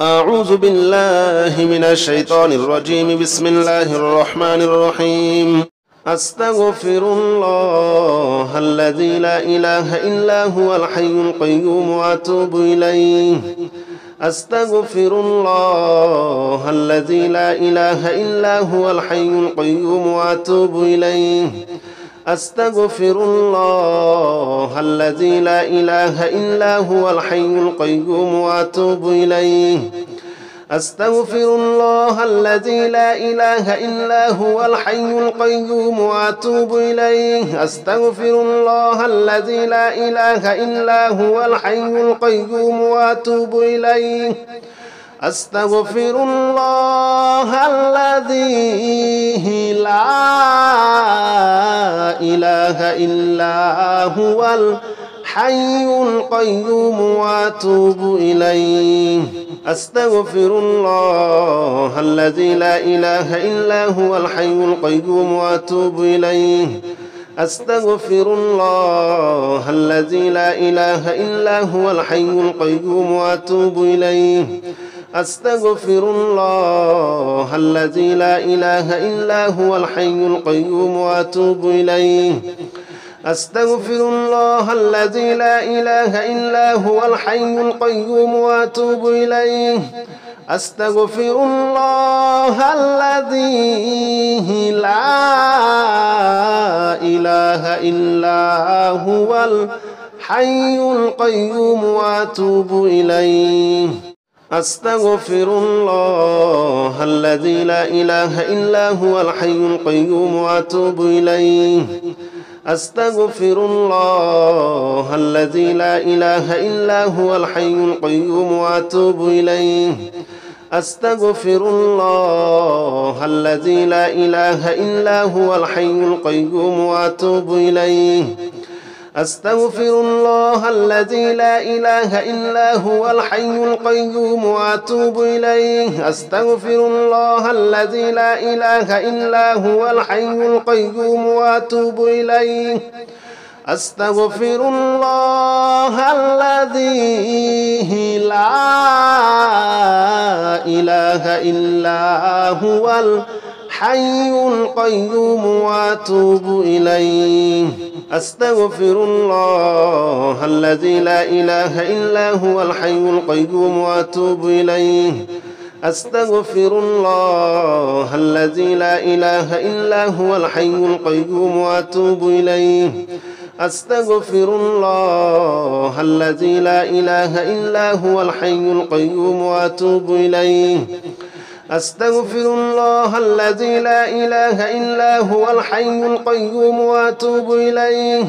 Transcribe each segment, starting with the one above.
أعوذ بالله من الشيطان الرجيم. بسم الله الرحمن الرحيم. أستغفر الله الذي لا إله إلا هو الحي القيوم وأتوب إليه. أستغفر الله الذي لا إله إلا هو الحي القيوم وأتوب إليه. أستغفر الله الذي لا إله إلا هو الحي القيوم وأتوب إليه. أستغفر الله الذي لا إله إلا هو الحي القيوم وأتوب إليه. أستغفر الله الذي لا إله إلا هو الحي القيوم وأتوب إليه. أستغفر الله الذي لا إله إلا هو الحي القيوم وأتوب إليه. أستغفر الله الذي لا إله إلا هو الحي القيوم وأتوب إليه. أستغفر الله الذي لا إله إلا هو الحي القيوم وأتوب إليه. أستغفر الله الذي لا إله إلا هو الحي القيوم وأتوب إليه. أستغفر الله الذي لا إله إلا هو الحي القيوم وأتوب إليه. أستغفر الله الذي لا إله إلا هو الحي القيوم وأتوب إليه. أستغفر الله الذي لا إله إلا هو الحي القيوم وأتوب إليه. أستغفر الله الذي لا إله إلا هو الحي القيوم وأتوب إليه. أستغفر الله الذي لا إله إلا هو الحي القيوم وأتوب إليه. أستغفر الله الذي لا إله إلا هو الحي القيوم وأتوب إليه. أستغفر الله الذي لا إله إلا هو الحي القيوم وأتوب إليه. أستغفر الله الذي لا إله إلا هو الحي القيوم وأتوب إليه. أستغفر الله الذي لا إله إلا هو الحي القيوم وأتوب إليه. أستغفر الله الذي لا إله إلا هو الحي القيوم وأتوب إليه. أستغفر الله الذي لا إله إلا هو الحي القيوم وأتوب إليه. أستغفر الله الذي لا إله إلا هو الحي القيوم وأتوب إليه.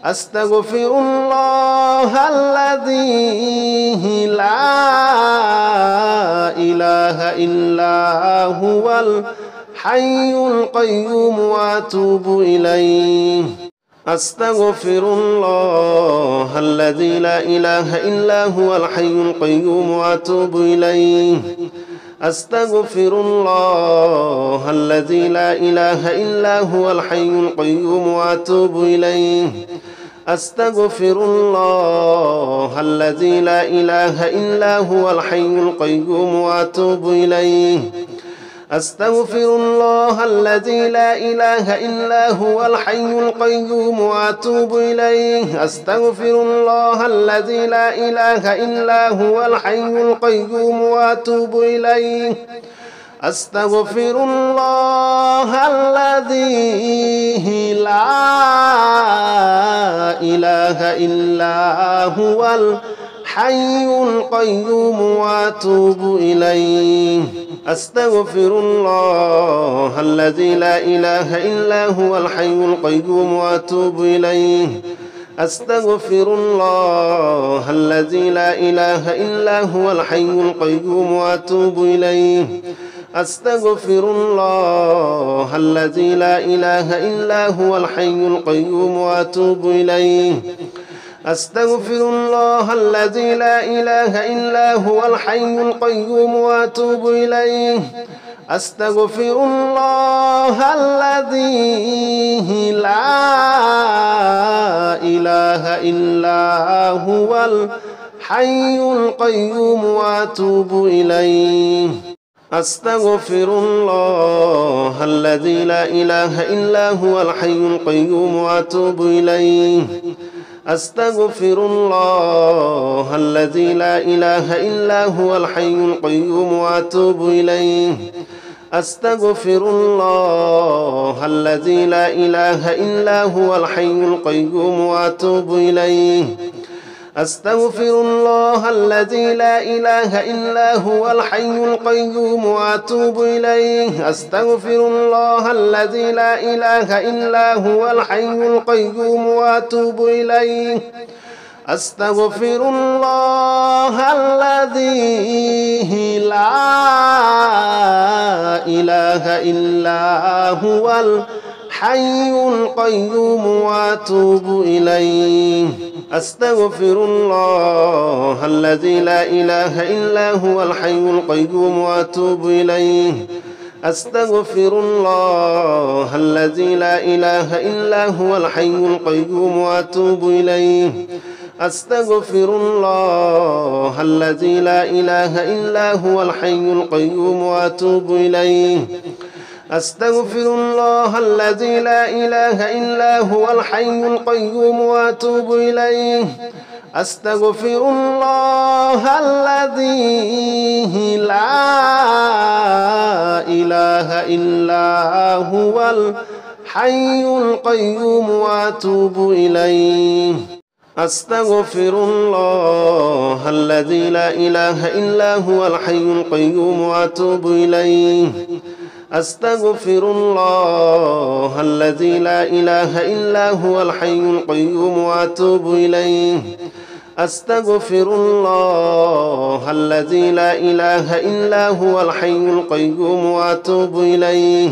أستغفر الله الذي لا إله إلا هو الحي القيوم وأتوب إليه. أستغفر الله الذي لا إله إلا هو الحي القيوم وأتوب إليه. أستغفر الله الذي لا إله إلا هو الحي القيوم وأتوب إليه. أستغفر الله الذي لا إله إلا هو الحي القيوم وأتوب إليه. أستغفر الله الذي لا إله إلا هو الحي القيوم وأتوب إليه. أستغفر الله الذي لا إله إلا هو الحي القيوم وأتوب إليه. أستغفر الله الذي لا إله إلا هو الحي القيوم وأتوب إليه. أستغفر الله الذي لا إله إلا هو الحي القيوم وأتوب إليه. أستغفر الله الذي لا إله إلا هو الحي القيوم وأتوب إليه. أستغفر الله الذي لا إله إلا هو الحي القيوم وأتوب إليه. أستغفر الله الذي لا إله إلا هو الحي القيوم وأتوب إليه. أستغفر الله الذي لا إله إلا هو الحي القيوم وأتوب إليه أستغفر الله الذي لا إله إلا هو الحي القيوم وأتوب إليه أستغفر الله الذي لا إله إلا هو الحي القيوم وأتوب إليه أستغفر الله الذي لا إله إلا هو الحي القيوم وأتوب إليه أستغفر الله الذي لا إله إلا هو الحي القيوم وأتوب إليه أستغفر الله الذي لا إله إلا هو الحي القيوم وأتوب إليه أستغفر الله الذي لا إله إلا هو الحي القيوم وأتوب إليه أستغفر الله الذي لا إله إلا هو الحي القيوم وأتوب إليه أستغفر الله الذي لا إله إلا هو الحي القيوم وأتوب إليه أستغفر الله الذي لا إله إلا هو الحي القيوم وأتوب إليه أستغفر الله الذي لا إله إلا هو الحي القيوم وأتوب إليه أستغفر الله الذي لا إله إلا هو الحي القيوم وأتوب إليه أستغفر الله الذي لا إله إلا هو الحي القيوم وأتوب إليه أستغفر الله الذي لا إله إلا هو الحي القيوم وأتوب إليه أستغفر الله الذي لا إله إلا هو الحي القيوم وأتوب إليه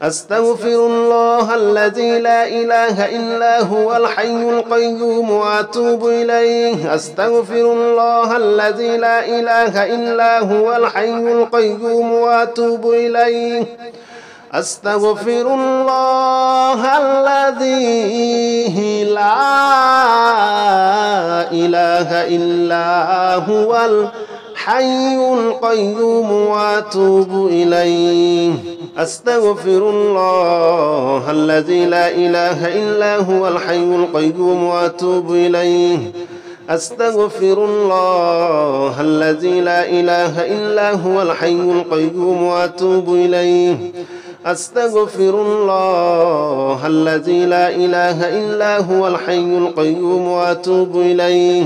أستغفر الله الذي لا إله إلا هو الحي القيوم وأتوب إليه أستغفر الله الذي لا إله إلا هو الحي القيوم وأتوب إليه أستغفر الله الذي لا إله إلا هو الحي القيوم وأتوب إليه أستغفر الله الذي لا إله إلا هو الحي القيوم وأتوب إليه أستغفر الله الذي لا إله إلا هو الحي القيوم وأتوب إليه أستغفر الله الذي لا إله إلا هو الحي القيوم وأتوب إليه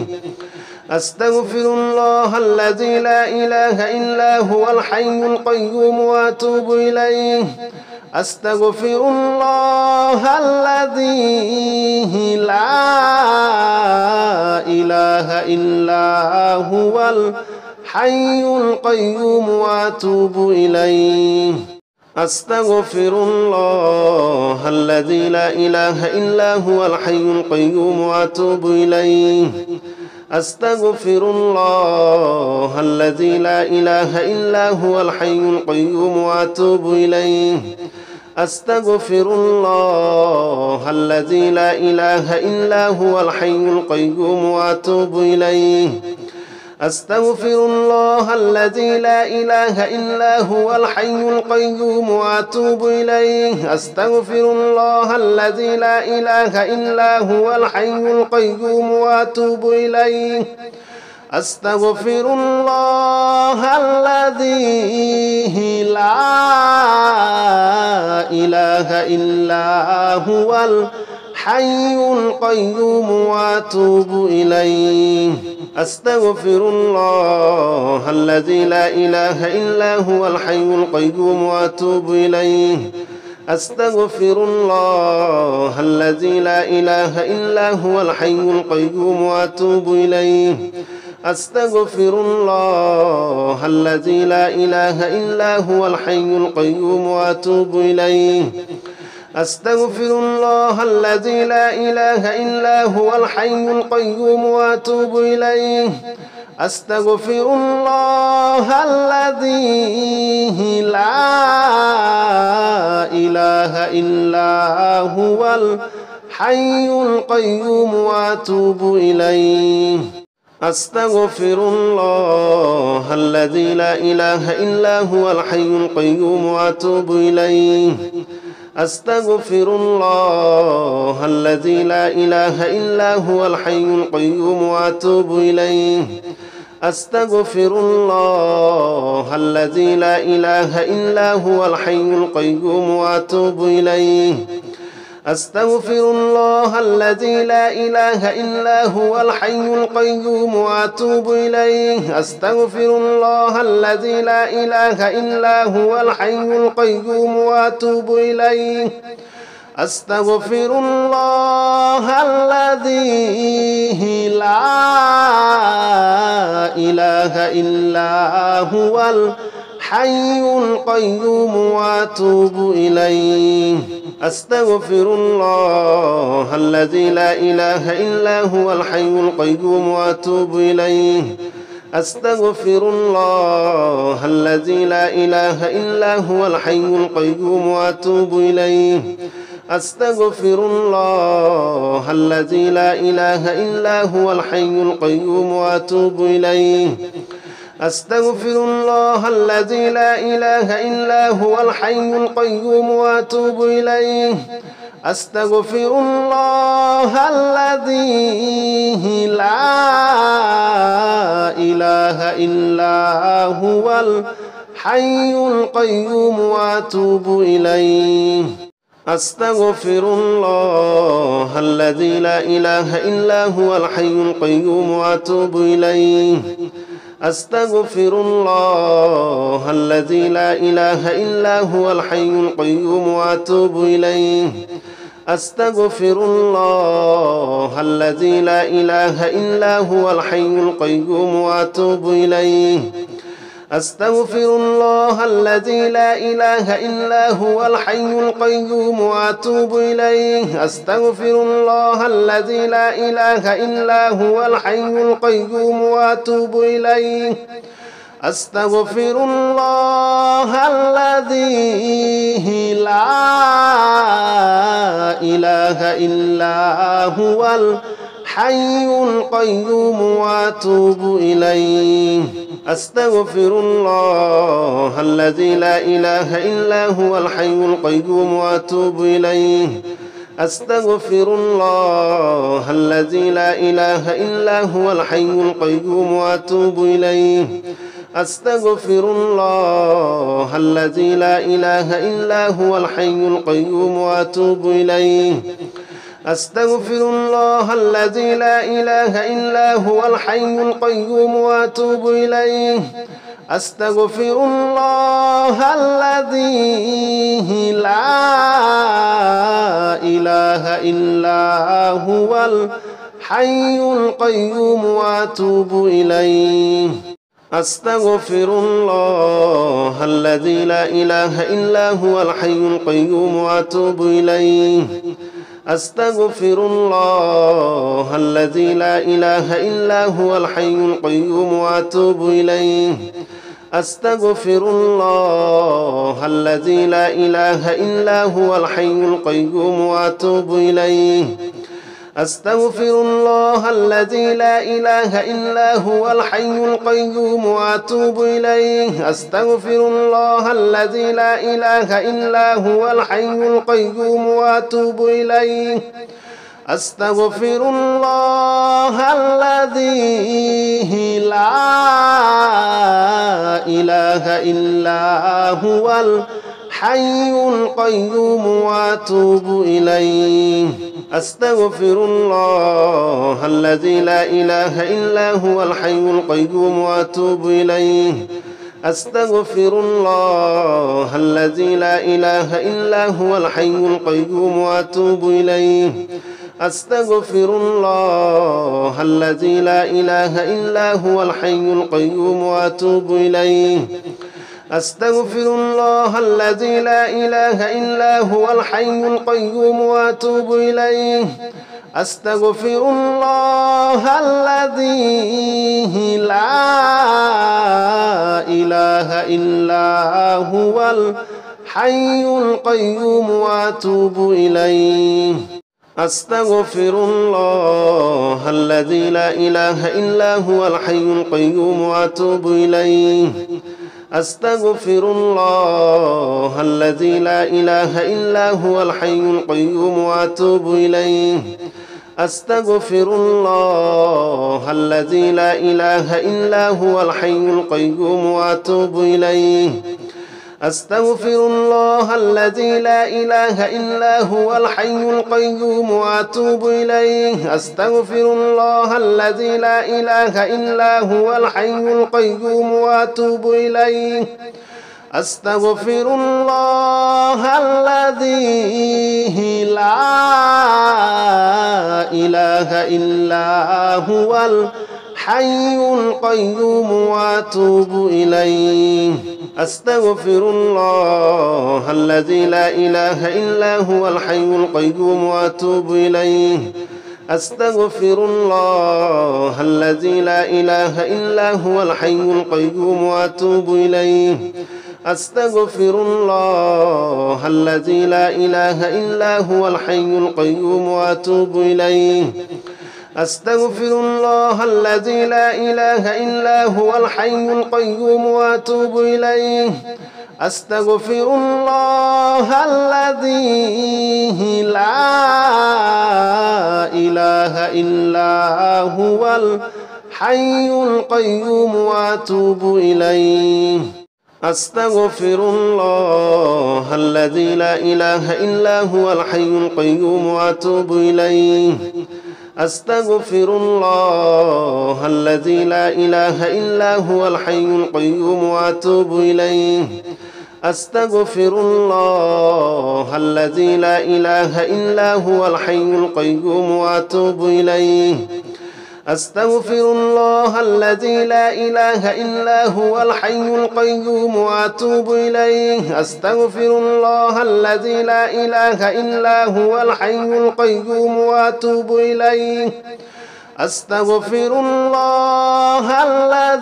أستغفر الله الذي لا إله إلا هو الحي القيوم وأتوب إليه أستغفر الله الذي لا إله إلا هو الحي القيوم وأتوب إليه أستغفر الله الذي لا إله إلا هو الحي القيوم وأتوب إليه أستغفر الله الذي لا إله إلا هو الحي القيوم وأتوب إليه أستغفر الله الذي لا إله إلا هو الحي القيوم وأتوب إليه أستغفر الله الذي لا إله إلا هو الحي القيوم وأتوب إليه أستغفر الله الذي لا إله إلا هو الحي القيوم وأتوب إليه أستغفر الله الذي لا إله إلا هو الحي القيوم وأتوب إليه أستغفر الله الذي لا إله إلا هو الحي القيوم وأتوب إليه أستغفر الله الذي لا إله إلا هو الحي القيوم وأتوب إليه أستغفر الله الذي لا إله إلا هو الحي القيوم وأتوب إليه أستغفر الله الذي لا إله إلا هو الحي القيوم وأتوب إليه أستغفر الله الذي لا إله إلا هو الحي القيوم وأتوب إليه أستغفر الله الذي لا إله إلا هو الحي القيوم وأتوب إليه أستغفر الله الذي لا إله إلا هو الحي القيوم وأتوب إليه أستغفر الله الذي لا إله إلا هو الحي القيوم وأتوب إليه أستغفر الله الذي لا إله إلا هو الحي القيوم وأتوب إليه أستغفر الله الذي لا إله إلا هو الحي القيوم وأتوب إليه أستغفر الله الذي لا إله إلا هو الحي القيوم وأتوب إليه أستغفر الله الذي لا إله إلا هو الحي القيوم وأتوب إليه أستغفر الله الذي لا إله إلا هو الحي القيوم وأتوب إليه أستغفر الله الذي لا إله إلا هو الحي القيوم وأتوب إليه أستغفر الله الذي لا إله إلا هو الحي القيوم وأتوب إليه أستغفر الله الذي لا إله إلا هو الحي القيوم وأتوب إليه أستغفر الله الذي لا إله إلا هو الحي القيوم وأتوب إليه أستغفر الله الذي لا إله إلا هو الحي القيوم وأتوب إليه أستغفر الله الذي لا إله إلا هو الحي القيوم وأتوب إليه أستغفر الله الذي لا إله إلا هو الحي القيوم وأتوب إليه أستغفر الله الذي لا إله إلا هو الحي القيوم وأتوب إليه أستغفر الله الذي لا إله إلا هو الحي القيوم وأتوب إليه أستغفر الله الذي لا إله إلا هو الحي القيوم وأتوب إليه أستغفر الله الذي لا إله إلا هو الحي القيوم وأتوب إليه أستغفر الله الذي لا إله إلا هو الحي القيوم وأتوب إليه أستغفر الله الذي لا إله إلا هو الحي القيوم وأتوب إليه أستغفر الله الذي لا إله إلا هو الحي القيوم وأتوب إليه أستغفر الله الذي لا إله إلا هو الحي القيوم وأتوب إليه أستغفر الله الذي لا إله إلا هو الحي القيوم وأتوب إليه أستغفر الله الذي لا إله إلا هو الحي القيوم وأتوب إليه أستغفر الله الذي لا إله إلا هو الحي القيوم وأتوب إليه أستغفر الله الذي لا إله إلا هو الحي القيوم وأتوب إليه أستغفر الله الذي لا إله إلا هو الحي القيوم وأتوب إليه أستغفر الله الذي لا إله إلا هو الحي القيوم وأتوب إليه أستغفر الله الذي لا إله إلا هو الحي القيوم وأتوب إليه أستغفر الله الذي لا إله إلا هو الحي القيوم وأتوب إليه أستغفر الله الذي لا إله إلا هو الحي القيوم وأتوب إليه أستغفر الله الذي لا إله إلا هو الحي القيوم وأتوب إليه أستغفر الله الذي لا إله إلا هو الحي القيوم وأتوب إليه أستغفر الله الذي لا إله إلا هو الحي القيوم وأتوب إليه أستغفر الله الذي لا إله إلا هو الحي القيوم وأتوب إليه أستغفر الله الذي لا إله إلا هو الحي القيوم وأتوب إليه أستغفر الله الذي لا إله إلا هو الحي القيوم وأتوب إليه أستغفر الله الذي لا إله إلا هو الحي القيوم وأتوب إليه أستغفر الله الذي لا إله إلا هو الحي القيوم وأتوب إليه أستغفر الله الذي لا إله إلا هو الحي القيوم وأتوب إليه أستغفر الله الذي لا إله إلا هو الحي القيوم وأتوب إليه أستغفر الله الذي لا إله إلا هو الحي القيوم وأتوب إليه أستغفر الله الذي لا إله إلا هو الحي القيوم وأتوب إليه أستغفر الله الذي لا إله إلا هو الحي القيوم وأتوب إليه أستغفر الله الذي لا إله إلا هو الحي القيوم وأتوب إليه أستغفر الله الذي لا إله إلا هو الحي القيوم وأتوب إليه أستغفر الله الذي لا إله إلا هو الحي القيوم وأتوب إليه أستغفر الله الذي لا إله إلا هو الحي القيوم وأتوب إليه أستغفر الله الذي لا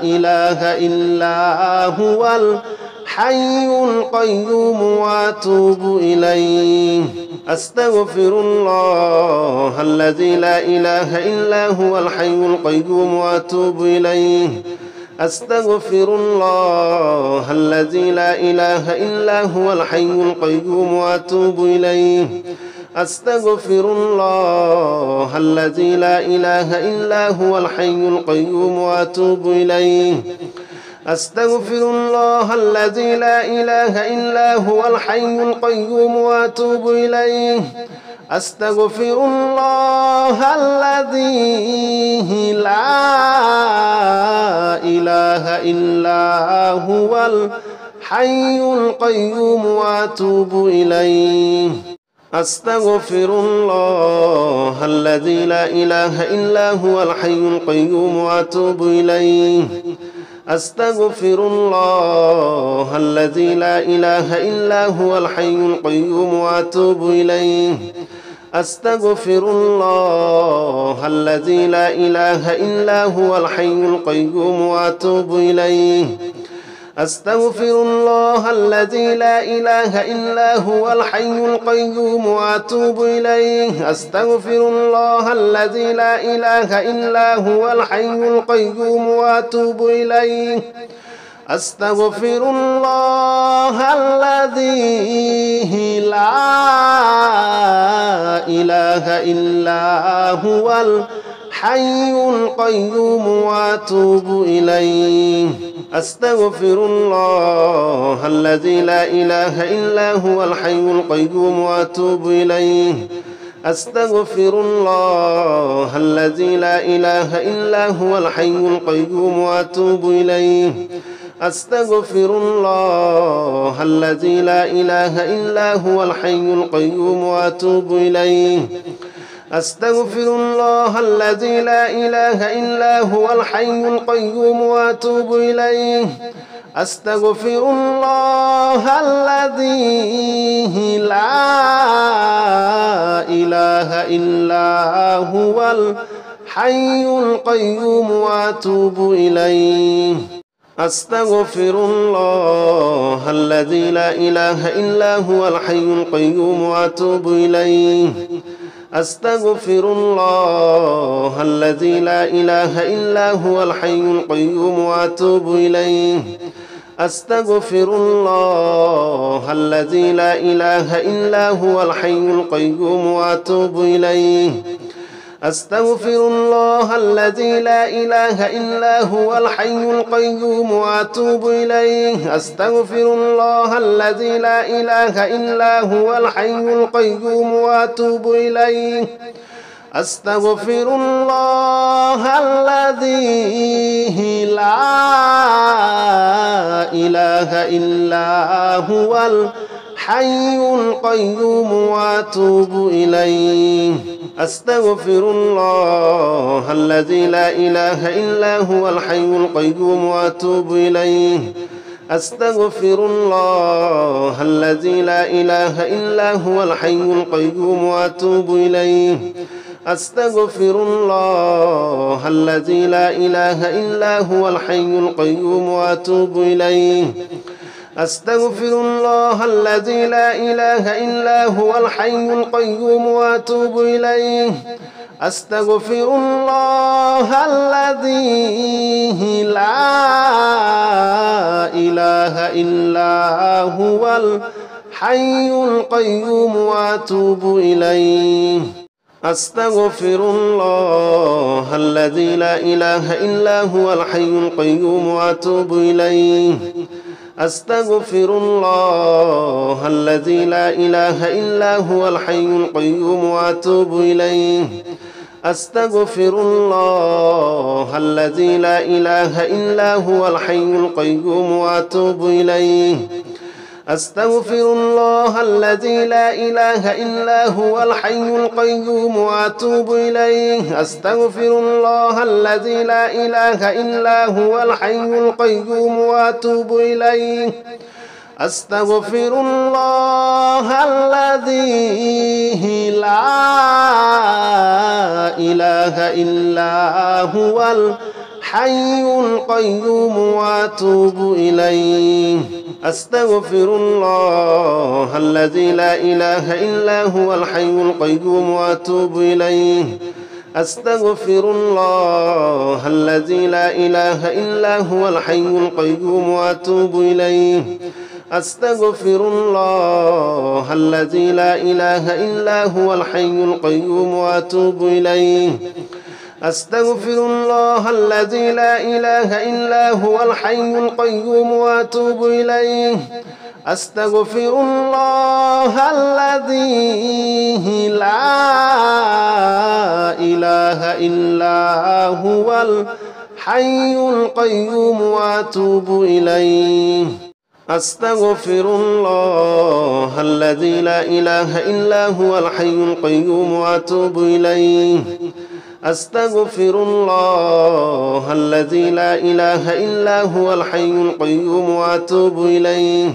إله إلا هو الحي القيوم وأتوب إليه أستغفر الله الذي لا إله إلا هو الحي القيوم وأتوب إليه أستغفر الله الذي لا إله إلا هو الحي القيوم وأتوب إليه أستغفر الله الذي لا إله إلا هو الحي القيوم وأتوب إليه أستغفر الله الذي لا إله إلا هو الحي القيوم وأتوب إليه أستغفر الله الذي لا إله إلا هو الحي القيوم وأتوب إليه أستغفر الله الذي لا إله إلا هو الحي القيوم وأتوب إليه أستغفر الله الذي لا إله إلا هو الحي القيوم وأتوب إليه أستغفر الله الذي لا إله إلا هو الحي القيوم وأتوب إليه أستغفر الله الذي لا إله إلا هو الحي القيوم وأتوب إليه أستغفر الله الذي لا إله إلا هو الحي القيوم وأتوب إليه أستغفر الله الذي لا إله إلا هو الحي القيوم وأتوب إليه أستغفر الله الذي لا إله إلا هو الحي القيوم وأتوب إليه أستغفر الله الذي لا إله إلا هو الحي القيوم وأتوب إليه أستغفر الله الذي لا إله إلا هو الحي القيوم وأتوب إليه أستغفر الله الذي لا إله إلا هو الحي القيوم وأتوب إليه أستغفر الله الذي لا إله إلا هو الحي القيوم وأتوب إليه أستغفر الله الذي لا إله إلا هو الحي القيوم وأتوب إليه أستغفر الله الذي لا إله إلا هو الحي القيوم وأتوب إليه أستغفر الله الذي لا إله إلا هو الحي القيوم وأتوب إليه أستغفر الله الذي لا إله إلا هو الحي القيوم وأتوب إليه أستغفر الله الذي لا إله إلا هو الحي القيوم وأتوب إليه أستغفر الله الذي لا إله إلا هو الحي القيوم وأتوب إليه أستغفر الله الذي لا إله إلا هو الحي القيوم وأتوب إليه أستغفر الله الذي لا إله إلا هو الحي القيوم وأتوب إليه أستغفر الله الذي لا إله إلا هو الحي القيوم وأتوب إليه أستغفر الله الذي لا إله إلا هو الحي القيوم وأتوب إليه أستغفر الله الذي لا إله إلا هو الحي القيوم وأتوب إليه أستغفر الله الذي لا إله إلا هو الحي القيوم وأتوب إليه أستغفر الله الذي لا إله إلا هو الحي القيوم وأتوب إليه أستغفر الله الذي لا إله إلا هو الحي القيوم وأتوب إليه أستغفر الله الذي لا إله إلا هو الحي القيوم وأتوب إليه أستغفر الله الذي لا إله إلا هو الحي القيوم وأتوب إليه أستغفر الله الذي لا إله إلا هو الحي القيوم وأتوب إليه أستغفر الله الذي لا إله إلا هو الحي القيوم وأتوب إليه أستغفر الله الذي لا إله إلا هو الحي القيوم وأتوب إليه أستغفر الله الذي لا إله إلا هو الحي القيوم وأتوب إليه أستغفر الله الذي لا إله إلا هو الحي القيوم وأتوب إليه أستغفر الله الذي لا إله إلا هو الحي القيوم وأتوب إليه أستغفر الله الذي لا إله إلا هو الحي القيوم وأتوب إليه أستغفر الله الذي لا إله إلا هو الحي القيوم وأتوب إليه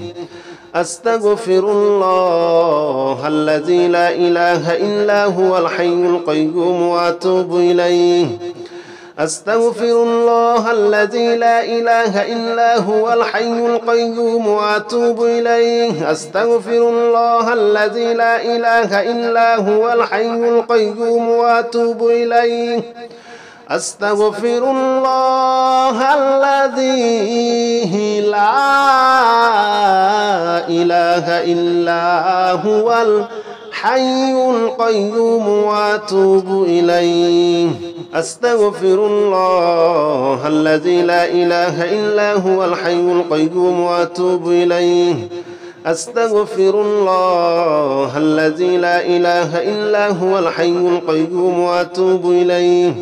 أستغفر الله الذي لا إله إلا هو الحي القيوم وأتوب إليه أستغفر الله الذي لا إله إلا هو الحي القيوم وأتوب إليه أستغفر الله الذي لا إله إلا هو الحي القيوم وأتوب إليه أستغفر الله الذي لا إله إلا هو الحي القيوم وأتوب إليه أستغفر الله الذي لا إله إلا هو الحي القيوم وأتوب إليه أستغفر الله الذي لا إله إلا هو الحي القيوم وأتوب إليه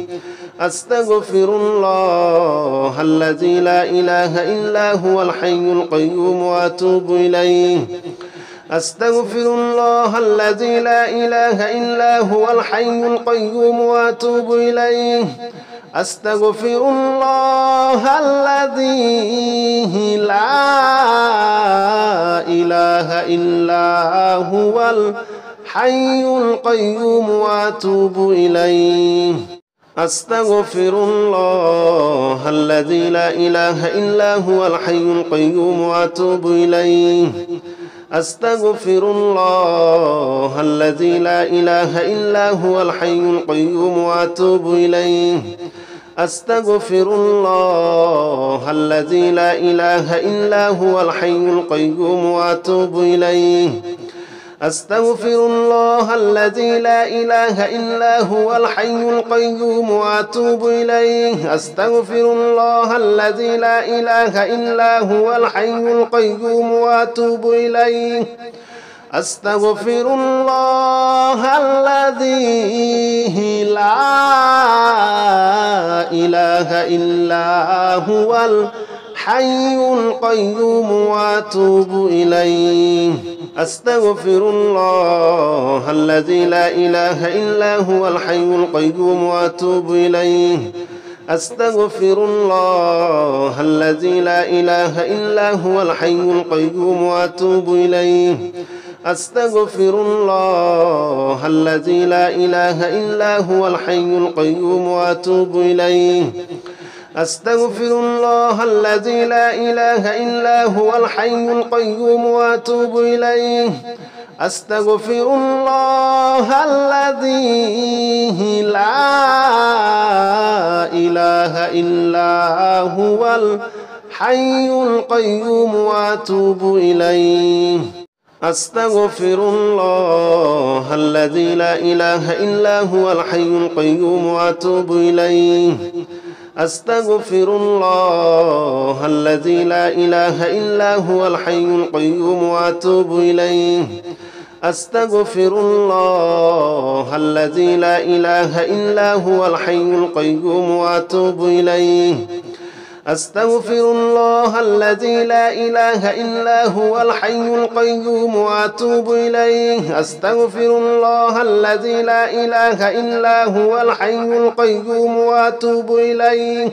أستغفر الله الذي لا إله إلا هو الحي القيوم وأتوب إليه أستغفر الله الذي لا إله إلا هو الحي القيوم وأتوب إليه أستغفر الله الذي لا إله إلا هو الحي القيوم وأتوب إليه أستغفر الله الذي لا إله إلا هو الحي القيوم وأتوب إليه أستغفر الله الذي لا إله إلا هو الحي القيوم وأتوب إليه أستغفر الله الذي لا إله إلا هو الحي القيوم وأتوب إليه أستغفر الله الذي لا إله إلا هو الحي القيوم وأتوب إليه أستغفر الله الذي لا إله إلا هو الحي القيوم وأتوب إليه أستغفر الله الذي لا إله إلا هو الحي القيوم وأتوب إليه أستغفر الله الذي لا إله إلا هو الحي القيوم وأتوب إليه أستغفر الله الذي لا إله إلا هو الحي القيوم وأتوب إليه أستغفر الله الذي لا إله إلا هو الحي القيوم وأتوب إليه أستغفر الله الذي لا إله إلا هو الحي القيوم وأتوب إليه أستغفر الله الذي لا إله إلا هو الحي القيوم وأتوب إليه أستغفر الله الذي لا إله إلا هو الحي القيوم وأتوب إليه أستغفر الله الذي لا إله إلا هو الحي القيوم وأتوب إليه أستغفر الله الذي لا إله إلا هو الحي القيوم وأتوب إليه أستغفر الله الذي لا إله إلا هو الحي القيوم وأتوب إليه أستغفر الله الذي لا إله إلا هو الحي القيوم وأتوب إليه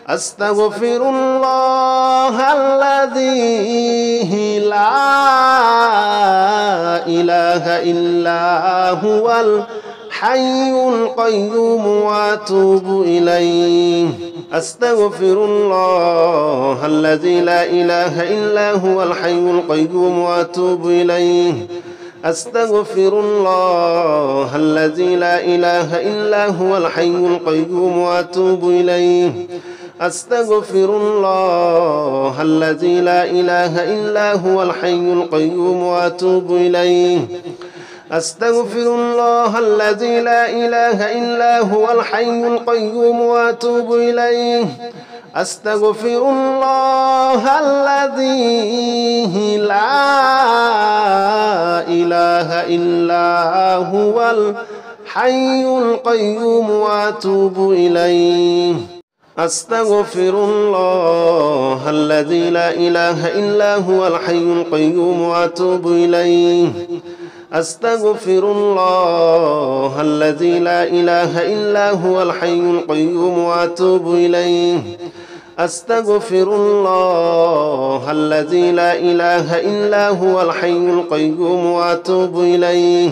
أستغفر الله الذي لا إله إلا هو الحي القيوم وأتوب إليه أستغفر الله الذي لا إله إلا هو الحي القيوم وأتوب إليه أستغفر الله الذي لا إله إلا هو الحي القيوم وأتوب إليه أستغفر الله الذي لا إله إلا هو الحي القيوم وأتوب إليه أستغفر الله الذي لا إله إلا هو الحي القيوم وأتوب إليه أستغفر الله الذي لا إله إلا هو الحي القيوم وأتوب إليه أستغفر الله الذي لا إله إلا هو الحي القيوم وأتوب إليه أستغفر الله الذي لا إله إلا هو الحي القيوم وأتوب إليه أستغفر الله الذي لا إله إلا هو الحي القيوم وأتوب إليه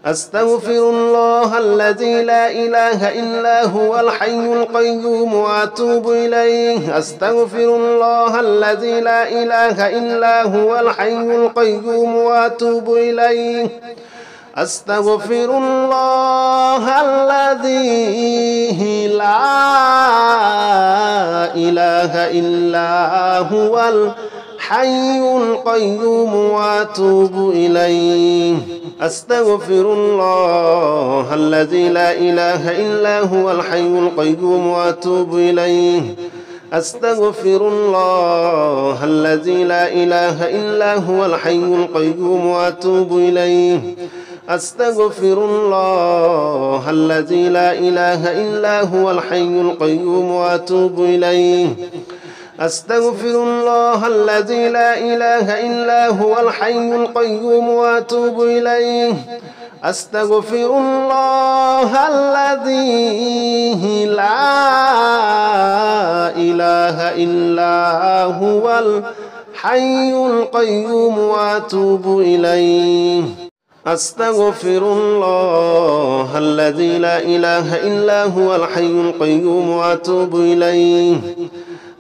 أستغفر الله الذي لا إله إلا هو الحي القيوم وأتوب إليه أستغفر الله الذي لا إله إلا هو الحي القيوم وأتوب إليه أستغفر الله الذي لا إله إلا هو الحي القيوم وأتوب إليه أستغفر الله الذي لا إله إلا هو الحي القيوم وأتوب إليه أستغفر الله الذي لا إله إلا هو الحي القيوم وأتوب إليه أستغفر الله الذي لا إله إلا هو الحي القيوم وأتوب إليه أستغفر الله الذي لا إله إلا هو الحي القيوم وأتوب إليه أستغفر الله الذي لا إله إلا هو الحي القيوم وأتوب إليه أستغفر الله الذي لا إله إلا هو الحي القيوم وأتوب إليه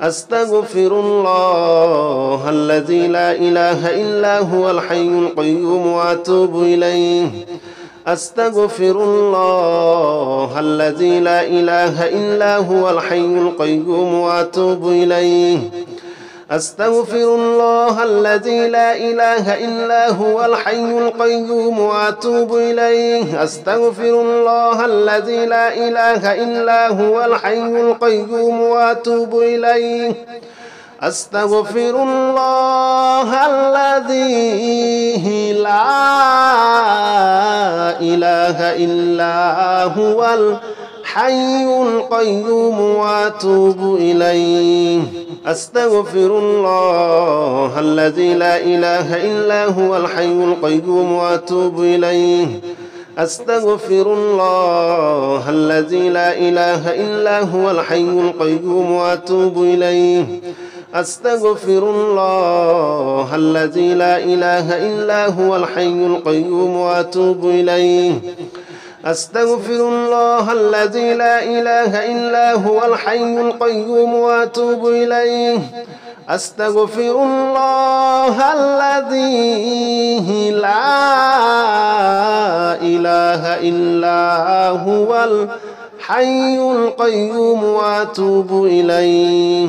أستغفر الله الذي لا إله إلا هو الحي القيوم وأتوب إليه أستغفر الله الذي لا إله إلا هو الحي القيوم وأتوب إليه أستغفر الله الذي لا إله إلا هو الحي القيوم وأتوب إليه أستغفر الله الذي لا إله إلا هو الحي القيوم وأتوب إليه أستغفر الله الذي لا إله إلا هو الحي القيوم وأتوب إليه أستغفر الله الذي لا إله إلا هو الحي القيوم وأتوب إليه أستغفر الله الذي لا إله إلا هو الحي القيوم وأتوب إليه أستغفر الله الذي لا إله إلا هو الحي القيوم وأتوب إليه أستغفر الله الذي لا إله إلا هو الحي القيوم وأتوب إليه أستغفر الله الذي لا إله إلا هو الحي القيوم وأتوب إليه